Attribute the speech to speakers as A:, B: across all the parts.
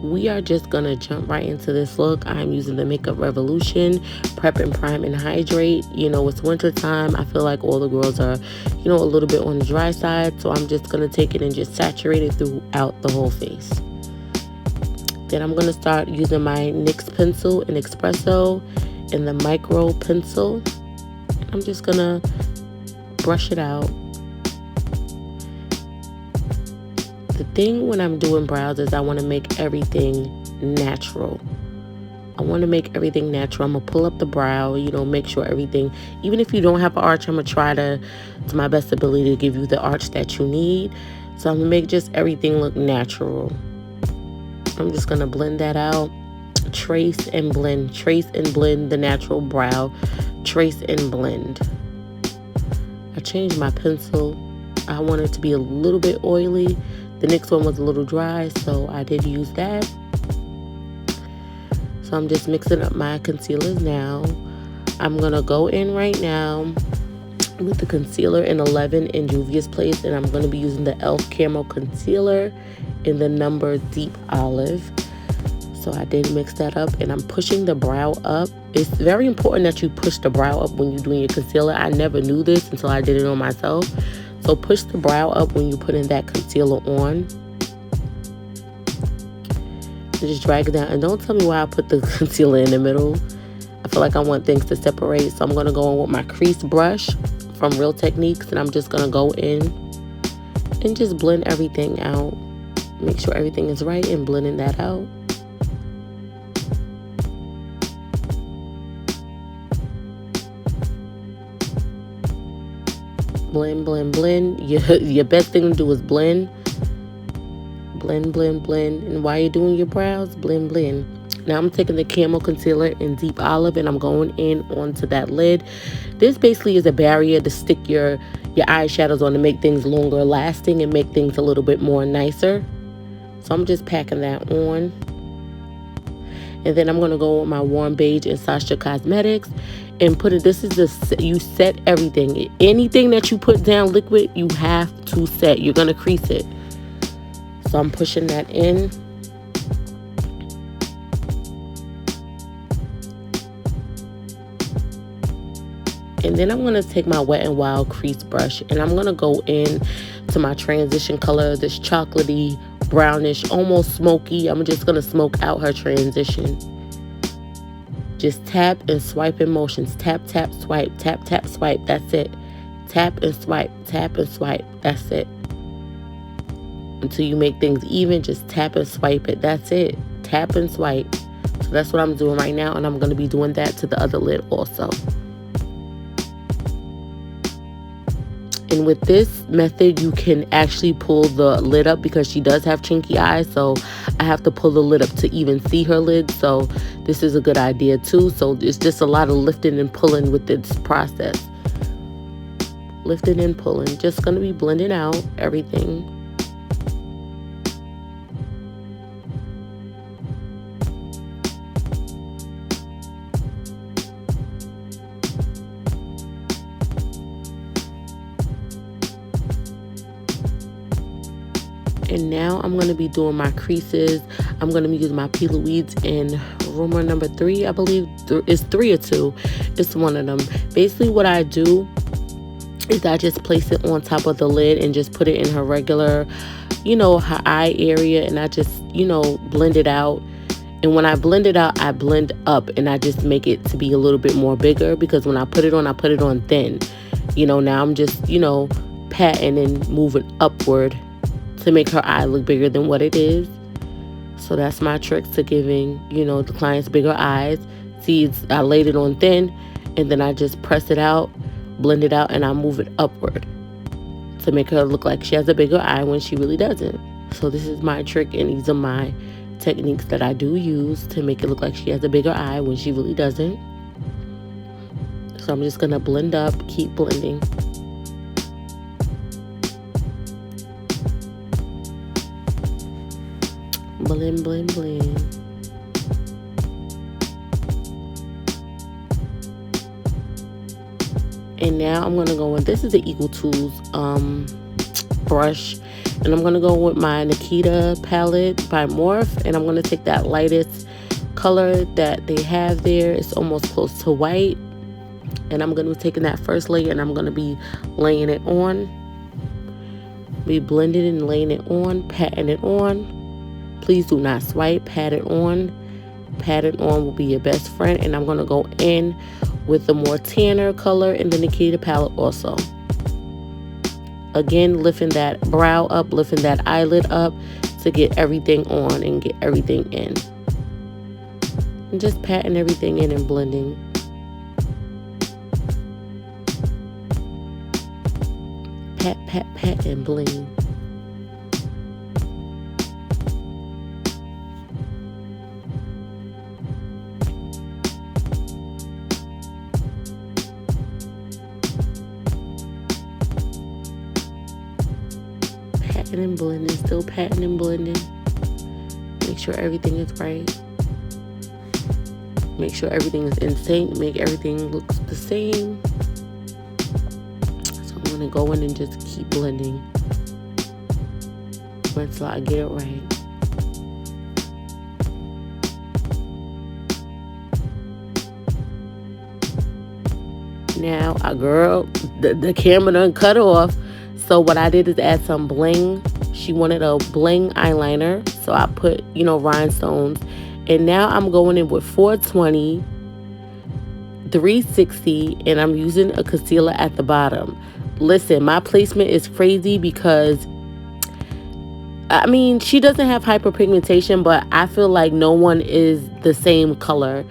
A: we are just gonna jump right into this look. I'm using the Makeup Revolution Prep and Prime and Hydrate. You know, it's winter time. I feel like all the girls are, you know, a little bit on the dry side, so I'm just gonna take it and just saturate it throughout the whole face. Then I'm gonna start using my NYX pencil in Espresso and the micro pencil. I'm just gonna brush it out. The thing when I'm doing brows is I want to make everything natural. I want to make everything natural. I'm going to pull up the brow, you know, make sure everything, even if you don't have an arch, I'm going to try to my best ability to give you the arch that you need. So I'm going to make just everything look natural. I'm just going to blend that out. Trace and blend the natural brow. Trace and blend. I changed my pencil. I want it to be a little bit oily. The NYX one was a little dry, so I did use that. So I'm just mixing up my concealers now. I'm going to go in right now with the concealer in 11 in Juvia's Place, and I'm going to be using the e.l.f. Camo Concealer in the number Deep Olive. So I did mix that up, and I'm pushing the brow up. It's very important that you push the brow up when you're doing your concealer. I never knew this until I did it on myself. So push the brow up when you put in that concealer on. Just drag it down. And don't tell me why I put the concealer in the middle. I feel like I want things to separate. So I'm going to go in with my crease brush from Real Techniques. And I'm just going to go in and just blend everything out. Make sure everything is right and blending that out. Blend, blend, blend. Your best thing to do is blend. Blend, blend, blend. And while you're doing your brows, blend, blend. Now I'm taking the Camo Concealer in Deep Olive and I'm going in onto that lid. This basically is a barrier to stick your eyeshadows on to make things longer lasting and make things a little bit more nicer. So I'm just packing that on. And then I'm going to go with my Warm Beige in Sasha Cosmetics and put it, you set everything. Anything that you put down liquid, you have to set. You're going to crease it. So I'm pushing that in. And then I'm going to take my Wet n Wild crease brush and I'm going to go in to my transition color, this chocolatey, brownish, almost smoky. I'm just going to smoke out her transition. Just tap and swipe in motions. Tap, tap, swipe. Tap, tap, swipe. That's it. Tap and swipe. Tap and swipe. That's it. Until you make things even, just tap and swipe it. That's it. Tap and swipe. So that's what I'm doing right now, and I'm going to be doing that to the other lid also. And with this method, you can actually pull the lid up because she does have chinky eyes. So I have to pull the lid up to even see her lid. So this is a good idea too. So it's just a lot of lifting and pulling with this process. Lifting and pulling. Just going to be blending out everything. And now I'm going to be doing my creases. I'm going to be using my P. Louise in Rumor number 3, I believe. It's 3 or 2. It's one of them. Basically what I do is I just place it on top of the lid and just put it in her regular, you know, her eye area. And I just, you know, blend it out. And when I blend it out, I blend up and I just make it to be a little bit more bigger. Because when I put it on thin. You know, now I'm just, you know, patting and moving upward to make her eye look bigger than what it is. So that's my trick to giving, you know, the clients bigger eyes. See, I laid it on thin and then I just press it out, blend it out, and I move it upward to make her look like she has a bigger eye when she really doesn't. So this is my trick, and these are my techniques that I do use to make it look like she has a bigger eye when she really doesn't. So I'm just gonna blend up, keep blending. Blend, blend, blend. And now I'm going to go in. This is the Equal Tools brush. And I'm going to go with my Nikita palette by Morphe. And I'm going to take that lightest color that they have there. It's almost close to white. And I'm going to be taking that first layer and I'm going to be laying it on. Be blending and laying it on, patting it on. Please do not swipe, pat it on. Pat it on will be your best friend. And I'm going to go in with the more tanner color in the Nikita palette also. Again, lifting that brow up, lifting that eyelid up to get everything on and get everything in. And just patting everything in and blending. Pat, pat, pat, and bling. Patting and blending, still patting and blending. Make sure everything is right. Make sure everything is in sync. Make everything look the same. So I'm going to go in and just keep blending until I get it right. Now, the camera done cut off. So what I did is add some bling. She wanted a bling eyeliner. So I put, rhinestones. And now I'm going in with 420, 360, and I'm using a concealer at the bottom. Listen, my placement is crazy because, she doesn't have hyperpigmentation, but I feel like no one is the same color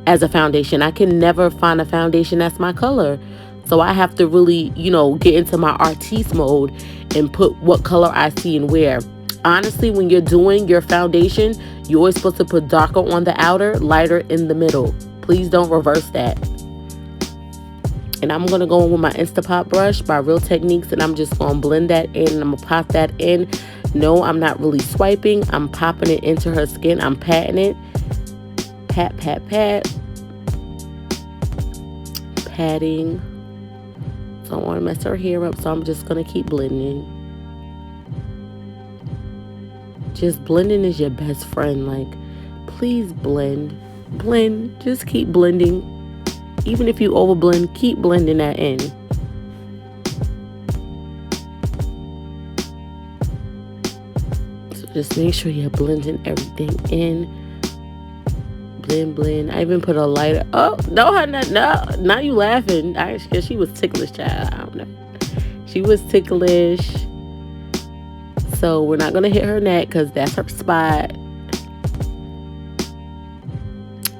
A: as a foundation. I can never find a foundation that's my color. So I have to really, get into my artiste mode and put what color I see and wear. Honestly, when you're doing your foundation, you're always supposed to put darker on the outer, lighter in the middle. Please don't reverse that. And I'm going to go in with my Instapot brush by Real Techniques, and I'm just going to blend that in, and I'm going to pop that in. No, I'm not really swiping. I'm popping it into her skin. I'm patting it. Pat, pat, pat. Patting. So I don't want to mess her hair up, so I'm just going to keep blending. Just blending is your best friend. Like, please blend. Blend. Just keep blending. Even if you overblend, keep blending that in. So just make sure you're blending everything in. Blend, blend. I even put a lighter. Oh, no, now you laughing. I guess she was ticklish, child. I don't know. She was ticklish. So we're not going to hit her neck because that's her spot.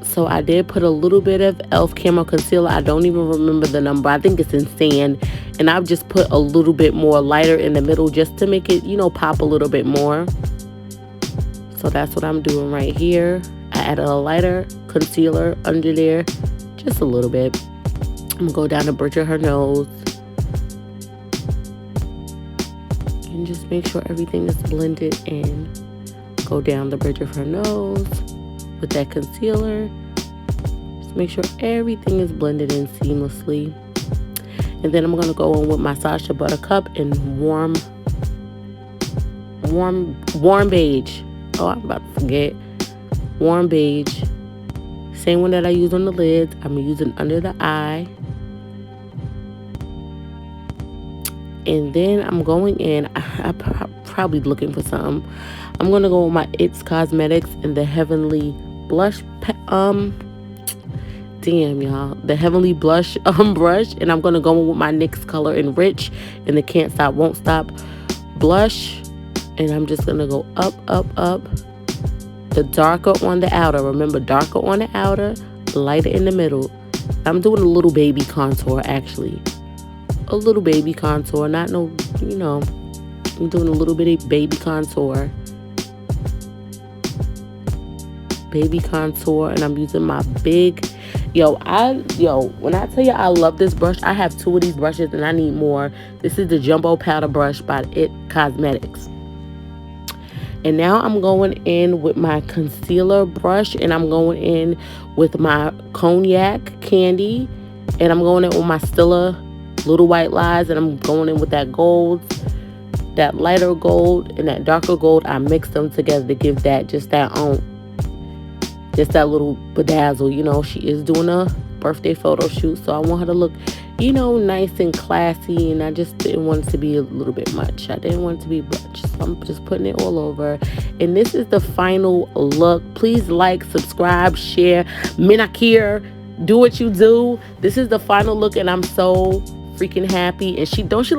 A: So I did put a little bit of e.l.f. Camo Concealer. I don't even remember the number. I think it's in Sand. And I've just put a little bit more lighter in the middle just to make it, pop a little bit more. So that's what I'm doing right here. I added a lighter concealer under there. Just a little bit. I'm going to go down the bridge of her nose. And just make sure everything is blended in. Go down the bridge of her nose with that concealer. Just make sure everything is blended in seamlessly. And then I'm going to go in with my Sacha Buttercup in warm beige. Oh, I'm about to forget. Warm beige. Same one that I use on the lids. I'm using under the eye. And then I'm going in. I'm probably looking for something. I'm going to go with my It's Cosmetics in the Heavenly Blush. Damn, y'all. The Heavenly Blush brush. And I'm going to go in with my NYX color in Rich. And the Can't Stop, Won't Stop blush. And I'm just going to go up, up, up. The darker on the outer. Remember, darker on the outer, lighter in the middle. I'm doing a little baby contour, actually. A little baby contour. Not no, I'm doing a little bit of baby contour. Baby contour. And I'm using my big... when I tell you I love this brush, I have 2 of these brushes and I need more. This is the Jumbo Powder Brush by It Cosmetics. And now I'm going in with my concealer brush, and I'm going in with my Cognac candy, and I'm going in with my Stila Little White Lies, and I'm going in with that gold. that lighter gold and that darker gold, I mixed them together to give that just that little bedazzle. You know, she is doing a birthday photo shoot, so I want her to look, you know, nice and classy, and I just didn't want it to be a little bit much. I didn't want it to be much, so I'm just putting it all over. And this is the final look. Please like, subscribe, share, Minakir, do what you do. This is the final look, and I'm so freaking happy. And she look